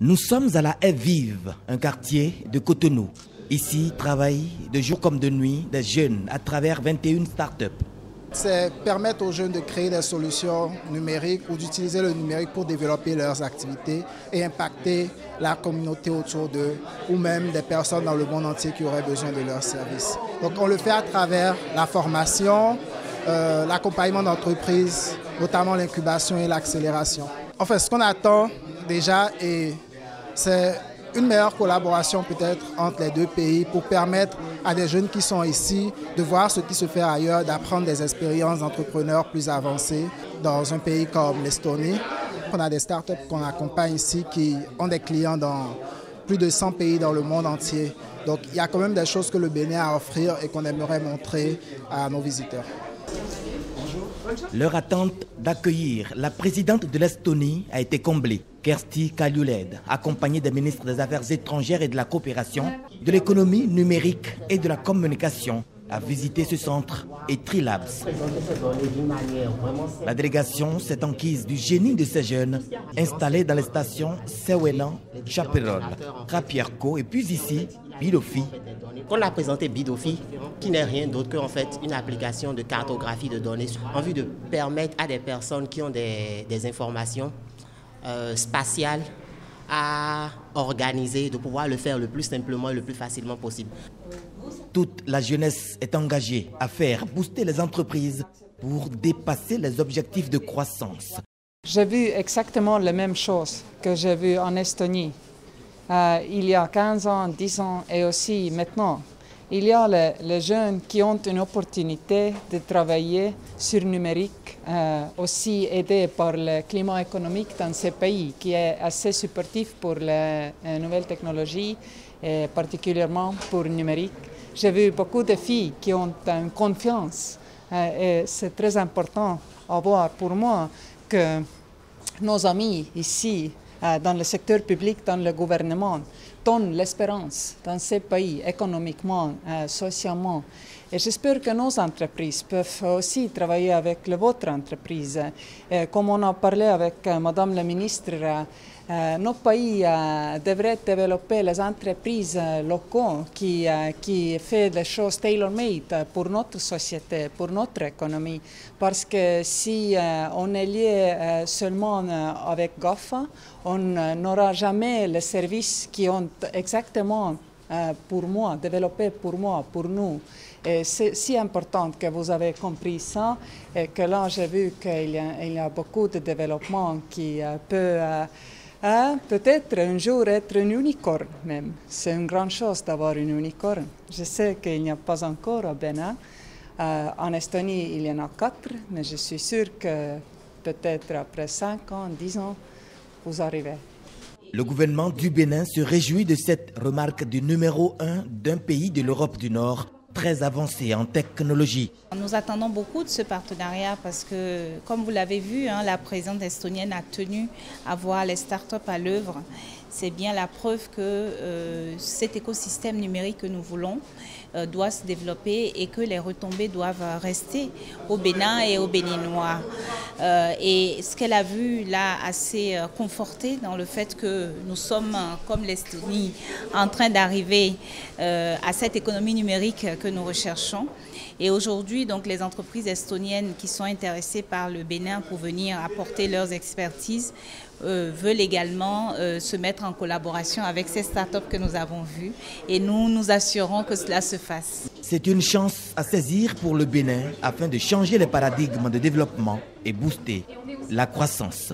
Nous sommes à la Haie Vive, un quartier de Cotonou. Ici travaillent de jour comme de nuit des jeunes à travers 21 start-up. C'est permettre aux jeunes de créer des solutions numériques ou d'utiliser le numérique pour développer leurs activités et impacter la communauté autour d'eux ou même des personnes dans le monde entier qui auraient besoin de leurs services. Donc on le fait à travers la formation, l'accompagnement d'entreprises, notamment l'incubation et l'accélération. En fait, ce qu'on attend déjà, c'est une meilleure collaboration peut-être entre les deux pays pour permettre à des jeunes qui sont ici de voir ce qui se fait ailleurs, d'apprendre des expériences d'entrepreneurs plus avancées dans un pays comme l'Estonie. On a des startups qu'on accompagne ici qui ont des clients dans plus de 100 pays dans le monde entier. Donc il y a quand même des choses que le Bénin a à offrir et qu'on aimerait montrer à nos visiteurs. Leur attente d'accueillir la présidente de l'Estonie a été comblée. Kersti Kaljulaid, accompagnée des ministres des Affaires étrangères et de la coopération, de l'économie numérique et de la communication, a visité ce centre et Trilabs. La délégation s'est enquise du génie de ces jeunes installés dans les stations Sewelan, Chaperol, Rapierco et puis ici, Bidofi. On a présenté Bidofi, qui n'est rien d'autre qu'en fait une application de cartographie de données en vue de permettre à des personnes qui ont des informations spatiales à organiser, de pouvoir le faire le plus simplement et le plus facilement possible. Toute la jeunesse est engagée à faire booster les entreprises pour dépasser les objectifs de croissance. J'ai vu exactement la même chose que j'ai vu en Estonie. Il y a 15 ans, 10 ans et aussi maintenant. Il y a les jeunes qui ont une opportunité de travailler sur le numérique, aussi aidés par le climat économique dans ces pays qui est assez supportif pour les nouvelles technologies et particulièrement pour le numérique. J'ai vu beaucoup de filles qui ont une confiance et c'est très important à voir pour moi que nos amis ici, dans le secteur public, dans le gouvernement, donnent l'espérance dans ces pays économiquement, socialement. Et j'espère que nos entreprises peuvent aussi travailler avec votre entreprise. Comme on a parlé avec Madame la ministre, nos pays devraient développer les entreprises locales qui font des choses tailor-made pour notre société, pour notre économie. Parce que si on est lié seulement avec GAFA, on n'aura jamais les services qui ont exactement pour moi, développés pour moi, pour nous. Et c'est si important que vous avez compris ça et que là j'ai vu qu'il y a beaucoup de développement qui peut peut-être un jour être une unicorne même. C'est une grande chose d'avoir une unicorne. Je sais qu'il n'y a pas encore au Bénin. En Estonie, il y en a 4, mais je suis sûre que peut-être après 5 ans, 10 ans, vous arrivez. Le gouvernement du Bénin se réjouit de cette remarque du numéro 1 d'un pays de l'Europe du Nord, très avancé en technologie. Nous attendons beaucoup de ce partenariat parce que, comme vous l'avez vu, la présidente estonienne a tenu à voir les startups à l'œuvre. C'est bien la preuve que cet écosystème numérique que nous voulons doit se développer et que les retombées doivent rester au Bénin et aux Béninois. Et ce qu'elle a vu là assez conforté dans le fait que nous sommes, comme l'Estonie, en train d'arriver à cette économie numérique que nous recherchons. Et aujourd'hui, donc, les entreprises estoniennes qui sont intéressées par le Bénin pour venir apporter leurs expertises veulent également se mettre en collaboration avec ces startups que nous avons vues et nous nous assurons que cela se fasse. C'est une chance à saisir pour le Bénin afin de changer les paradigmes de développement et booster la croissance.